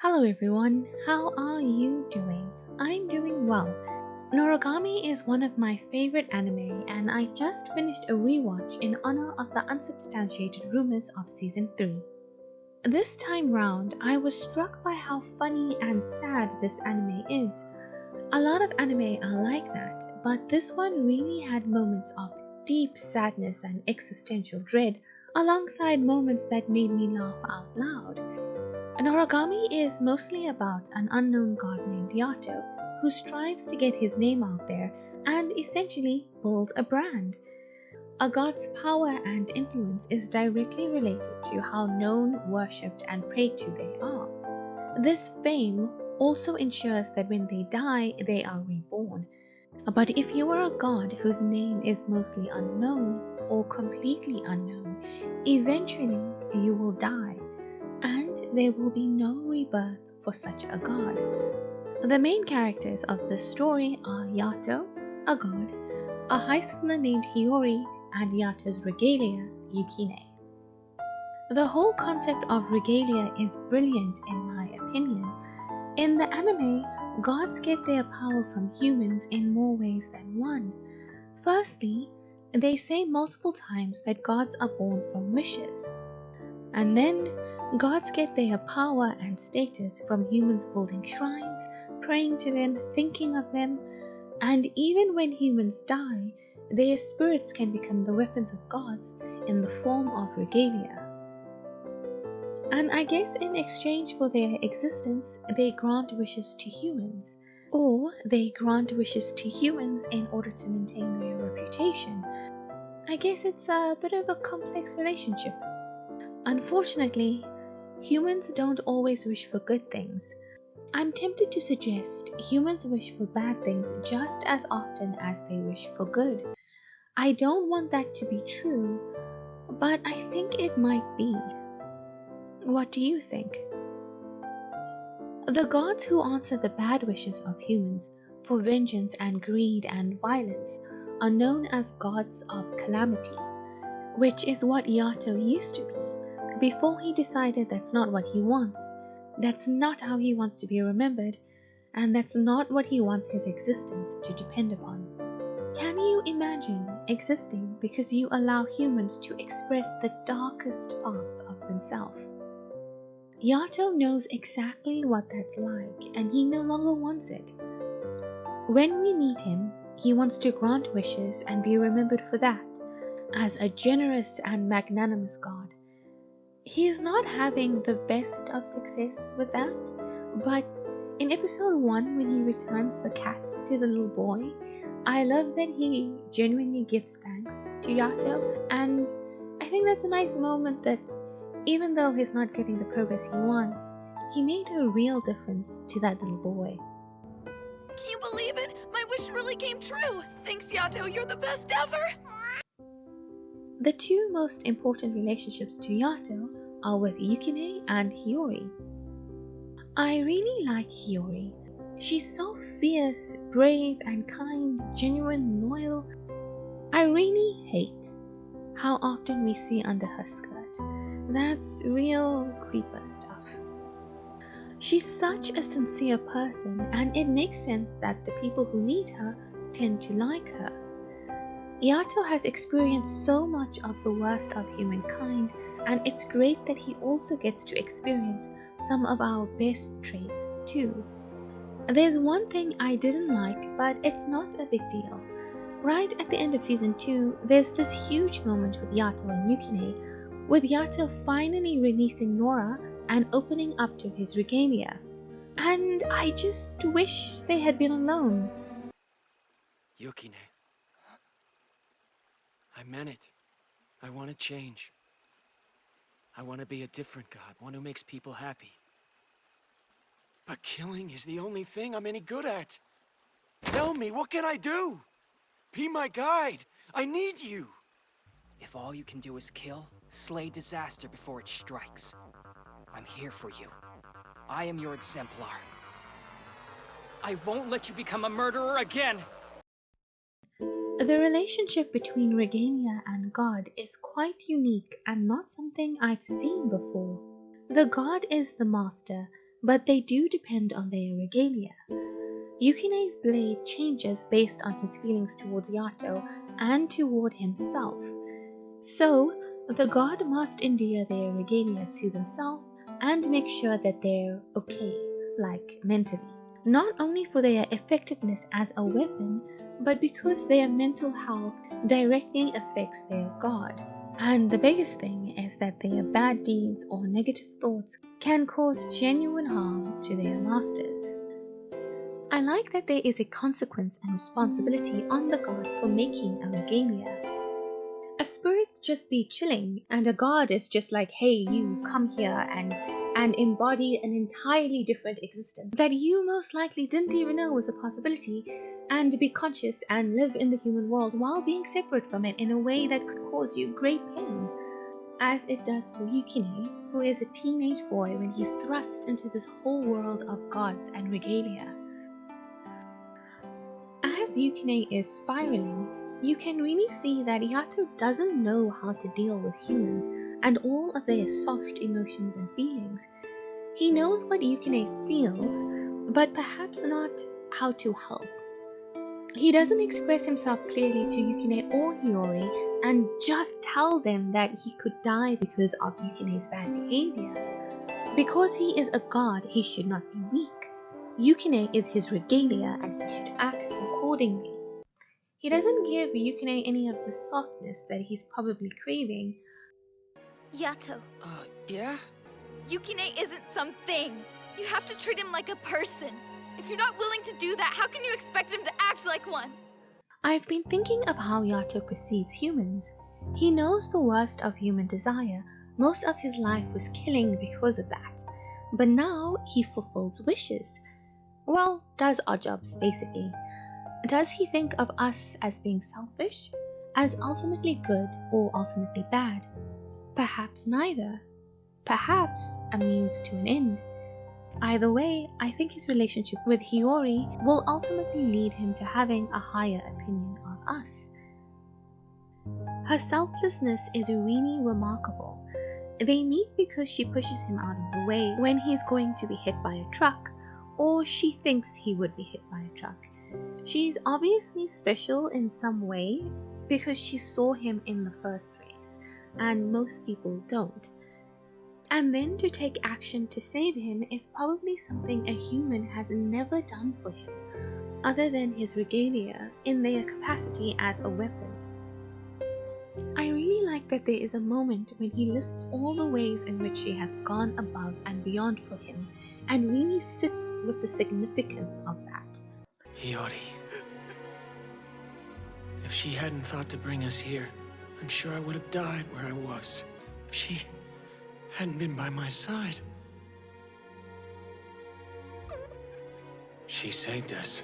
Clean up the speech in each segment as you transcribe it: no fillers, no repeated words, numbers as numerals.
Hello everyone, how are you doing? I'm doing well. Noragami is one of my favorite anime and I just finished a rewatch in honor of the unsubstantiated rumors of season 3. This time round, I was struck by how funny and sad this anime is. A lot of anime are like that, but this one really had moments of deep sadness and existential dread alongside moments that made me laugh out loud. Noragami is mostly about an unknown god named Yato who strives to get his name out there and essentially build a brand. A god's power and influence is directly related to how known, worshipped, and prayed to they are. This fame also ensures that when they die, they are reborn. But if you are a god whose name is mostly unknown or completely unknown, eventually you will die, and there will be no rebirth for such a god. The main characters of this story are Yato, a god, a high schooler named Hiyori, and Yato's regalia, Yukine. The whole concept of regalia is brilliant in my opinion. In the anime, gods get their power from humans in more ways than one. Firstly, they say multiple times that gods are born from wishes. And then, gods get their power and status from humans building shrines, praying to them, thinking of them, and even when humans die, their spirits can become the weapons of gods in the form of regalia. And I guess in exchange for their existence, they grant wishes to humans. Or they grant wishes to humans in order to maintain their reputation. I guess it's a bit of a complex relationship. Unfortunately, humans don't always wish for good things. I'm tempted to suggest humans wish for bad things just as often as they wish for good. I don't want that to be true, but I think it might be. What do you think? The gods who answer the bad wishes of humans for vengeance and greed and violence are known as gods of calamity, which is what Yato used to be. Before he decided that's not what he wants, that's not how he wants to be remembered, and that's not what he wants his existence to depend upon. Can you imagine existing because you allow humans to express the darkest parts of themselves? Yato knows exactly what that's like, and he no longer wants it. When we meet him, he wants to grant wishes and be remembered for that, as a generous and magnanimous god. He is not having the best of success with that, but in episode 1 when he returns the cat to the little boy, I love that he genuinely gives thanks to Yato, and I think that's a nice moment that even though he's not getting the progress he wants, he made a real difference to that little boy. Can you believe it? My wish really came true! Thanks, Yato, you're the best ever! The two most important relationships to Yato are with Yukine and Hiyori. I really like Hiyori. She's so fierce, brave, and kind, genuine, loyal. I really hate how often we see under her skirt. That's real creeper stuff. She's such a sincere person, and it makes sense that the people who meet her tend to like her. Yato has experienced so much of the worst of humankind, and it's great that he also gets to experience some of our best traits too. There's one thing I didn't like, but it's not a big deal. Right at the end of season 2, there's this huge moment with Yato and Yukine, with Yato finally releasing Nora and opening up to his regalia. And I just wish they had been alone. Yukine. I meant it. I want to change. I want to be a different god, one who makes people happy. But killing is the only thing I'm any good at. Tell me, what can I do? Be my guide. I need you. If all you can do is kill, slay disaster before it strikes, I'm here for you. I am your exemplar. I won't let you become a murderer again! The relationship between regalia and God is quite unique and not something I've seen before. The god is the master, but they do depend on their regalia. Yukine's blade changes based on his feelings towards Yato and toward himself. So, the god must endear their regalia to themselves and make sure that they're okay, like mentally. Not only for their effectiveness as a weapon, but because their mental health directly affects their god. And the biggest thing is that their bad deeds or negative thoughts can cause genuine harm to their masters. I like that there is a consequence and responsibility on the god for making a regalia. A spirit just be chilling, and a god is just like, hey, you come here and embody an entirely different existence that you most likely didn't even know was a possibility, and be conscious and live in the human world while being separate from it in a way that could cause you great pain, as it does for Yukine, who is a teenage boy when he's thrust into this whole world of gods and regalia. As Yukine is spiraling, you can really see that Yato doesn't know how to deal with humans and all of their soft emotions and feelings. He knows what Yukine feels, but perhaps not how to help. He doesn't express himself clearly to Yukine or Hiyori and just tell them that he could die because of Yukine's bad behavior. Because he is a god, he should not be weak. Yukine is his regalia and he should act accordingly. He doesn't give Yukine any of the softness that he's probably craving. Yato, Yeah? Yukine isn't something. You have to treat him like a person. If you're not willing to do that, how can you expect him to act like one? I've been thinking of how Yato perceives humans. He knows the worst of human desire. Most of his life was killing because of that. But now he fulfills wishes. Well, does our jobs, basically. Does he think of us as being selfish, as ultimately good or ultimately bad? Perhaps neither. Perhaps a means to an end. Either way, I think his relationship with Hiyori will ultimately lead him to having a higher opinion of us. Her selflessness is really remarkable. They meet because she pushes him out of the way when he's going to be hit by a truck, or she thinks he would be hit by a truck. She's obviously special in some way because she saw him in the first place, and most people don't. And then to take action to save him is probably something a human has never done for him, other than his regalia in their capacity as a weapon. I really like that there is a moment when he lists all the ways in which she has gone above and beyond for him, and really sits with the significance of that. Hiyori. If she hadn't thought to bring us here, I'm sure I would have died where I was. If she hadn't been by my side. She saved us.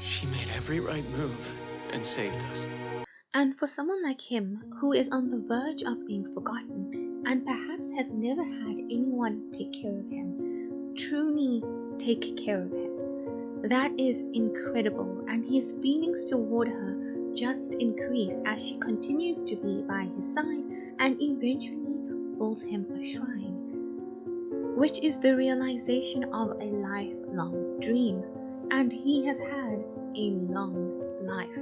She made every right move and saved us. And for someone like him, who is on the verge of being forgotten, and perhaps has never had anyone take care of him, truly take care of him, that is incredible, and his feelings toward her just increase as she continues to be by his side and eventually builds him a shrine, which is the realization of a lifelong dream, and he has had a long life.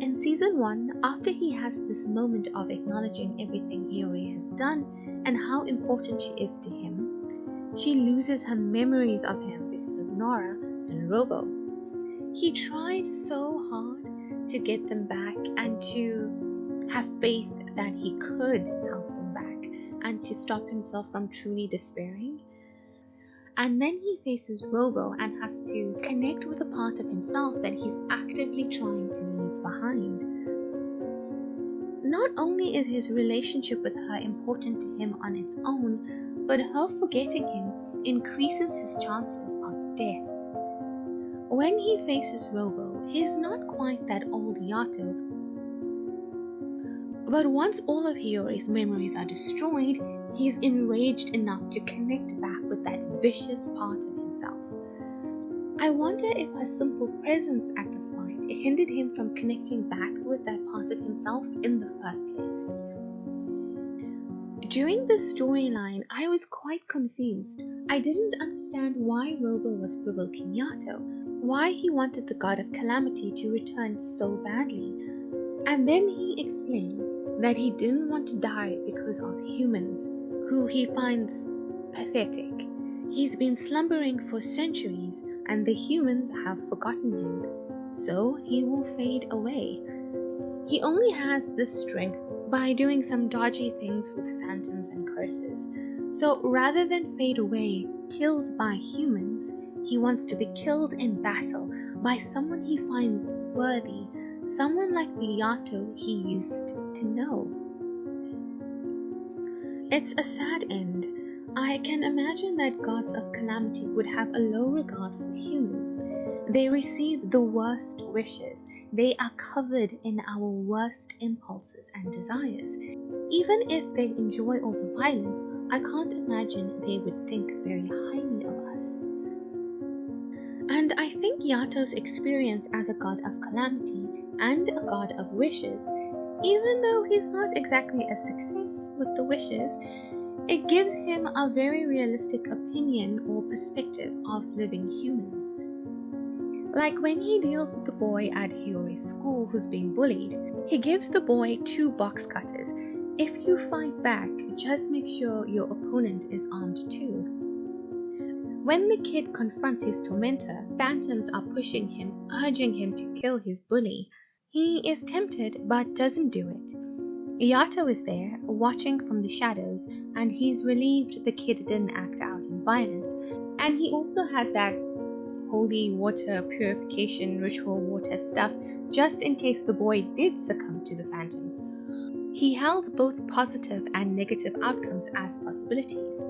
In season 1, after he has this moment of acknowledging everything Hiyori has done and how important she is to him, she loses her memories of him because of Nora and Rabo. He tried so hard to get them back and to have faith that he could help them back and to stop himself from truly despairing. And then he faces Rabo and has to connect with a part of himself that he's actively trying to leave behind. Not only is his relationship with her important to him on its own, but her forgetting him increases his chances of death. When he faces Rabo, he's not quite that old Yato, but once all of Hiyori's memories are destroyed, he's enraged enough to connect back with that vicious part of himself. I wonder if her simple presence at the fight hindered him from connecting back with that part of himself in the first place. During this storyline, I was quite confused. I didn't understand why Rabo was provoking Yato, why he wanted the god of calamity to return so badly. And then he explains that he didn't want to die because of humans, who he finds pathetic. He's been slumbering for centuries, and the humans have forgotten him, so he will fade away. He only has this strength by doing some dodgy things with phantoms and curses. So rather than fade away, killed by humans, he wants to be killed in battle by someone he finds worthy, someone like the Yato he used to know. It's a sad end. I can imagine that gods of calamity would have a low regard for humans. They receive the worst wishes. They are covered in our worst impulses and desires. Even if they enjoy all the violence, I can't imagine they would think very highly of us. And I think Yato's experience as a god of calamity and a god of wishes, even though he's not exactly a success with the wishes, it gives him a very realistic opinion or perspective of living humans. Like when he deals with the boy at Hiyori's school who's being bullied, he gives the boy 2 box cutters. If you fight back, just make sure your opponent is armed too. When the kid confronts his tormentor, phantoms are pushing him, urging him to kill his bully. He is tempted but doesn't do it. Yato is there, watching from the shadows, and he's relieved the kid didn't act out in violence. And he also had that holy water purification ritual water stuff just in case the boy did succumb to the phantoms. He held both positive and negative outcomes as possibilities.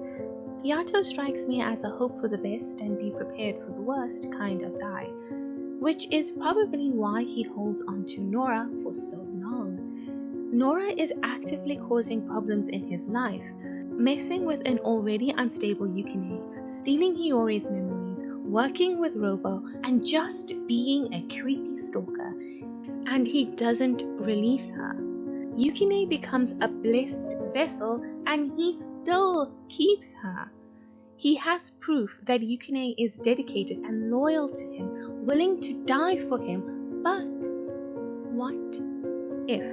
Yato strikes me as a hope for the best and be prepared for the worst kind of guy, which is probably why he holds on to Nora for so long. Nora is actively causing problems in his life, messing with an already unstable Yukine, stealing Hiyori's memories, working with Rabo, and just being a creepy stalker. And he doesn't release her. Yukine becomes a blessed vessel, and he still keeps her. He has proof that Yukine is dedicated and loyal to him, willing to die for him, but what if?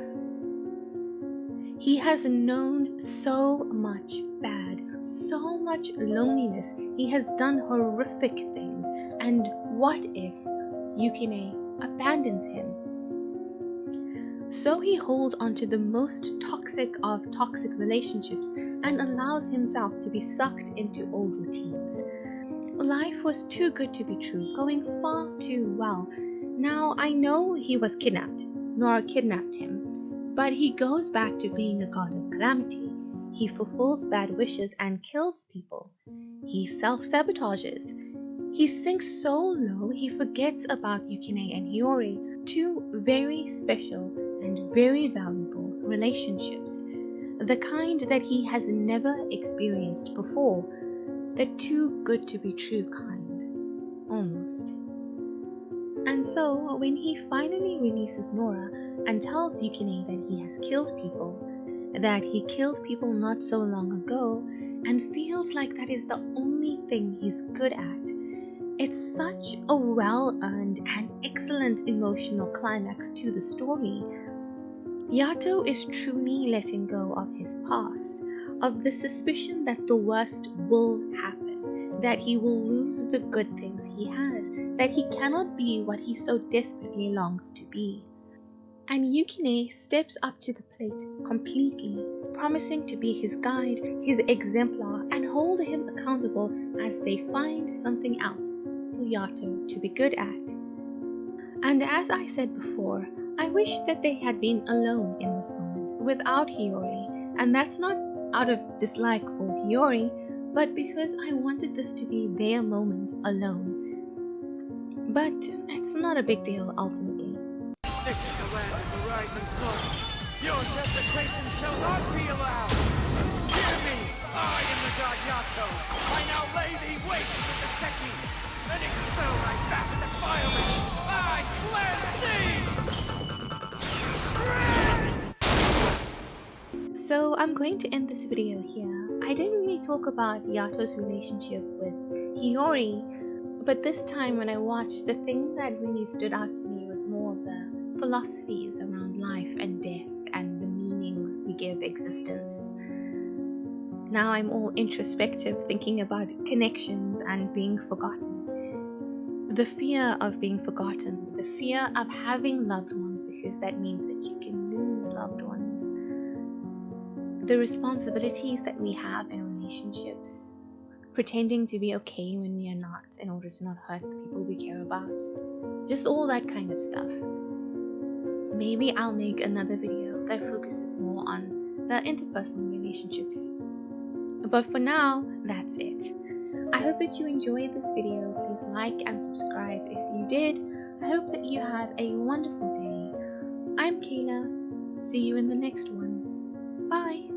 He has known so much bad, so much loneliness, he has done horrific things, and what if Yukine abandons him? So he holds onto the most toxic of toxic relationships and allows himself to be sucked into old routines. Life was too good to be true, going far too well. Now I know he was kidnapped. Nora kidnapped him. But he goes back to being a god of calamity. He fulfills bad wishes and kills people. He self-sabotages. He sinks so low he forgets about Yukine and Hiyori, 2 very special and very valuable relationships. The kind that he has never experienced before. The too good to be true kind. Almost. And so, when he finally releases Nora and tells Yukine that he has killed people, that he killed people not so long ago, and feels like that is the only thing he's good at, it's such a well-earned and excellent emotional climax to the story. Yato is truly letting go of his past, of the suspicion that the worst will happen, that he will lose the good things he has, that he cannot be what he so desperately longs to be. And Yukine steps up to the plate completely, promising to be his guide, his exemplar, and hold him accountable as they find something else for Yato to be good at. And as I said before, I wish that they had been alone in this moment, without Hiyori, and that's not out of dislike for Hiyori, but because I wanted this to be their moment alone. But it's not a big deal ultimately. This is the land of the rising sun. Your desecration shall not be allowed. Hear me! I am the god Yato. I now lay thee waste with the Seki and expel thy vast defilements. I cleanse thee! So So I'm going to end this video here. I didn't really talk about Yato's relationship with Hiyori, but this time when I watched, the thing that really stood out to me was more of the philosophies around life and death and the meanings we give existence. Now I'm all introspective, thinking about connections and being forgotten. The fear of being forgotten, the fear of having loved ones, because that means that you can lose loved ones. The responsibilities that we have in relationships, pretending to be okay when we are not in order to not hurt the people we care about. Just all that kind of stuff. Maybe I'll make another video that focuses more on the interpersonal relationships. But for now, that's it. I hope that you enjoyed this video. Please like and subscribe if you did. I hope that you have a wonderful day. I'm Kayla. See you in the next one. Bye.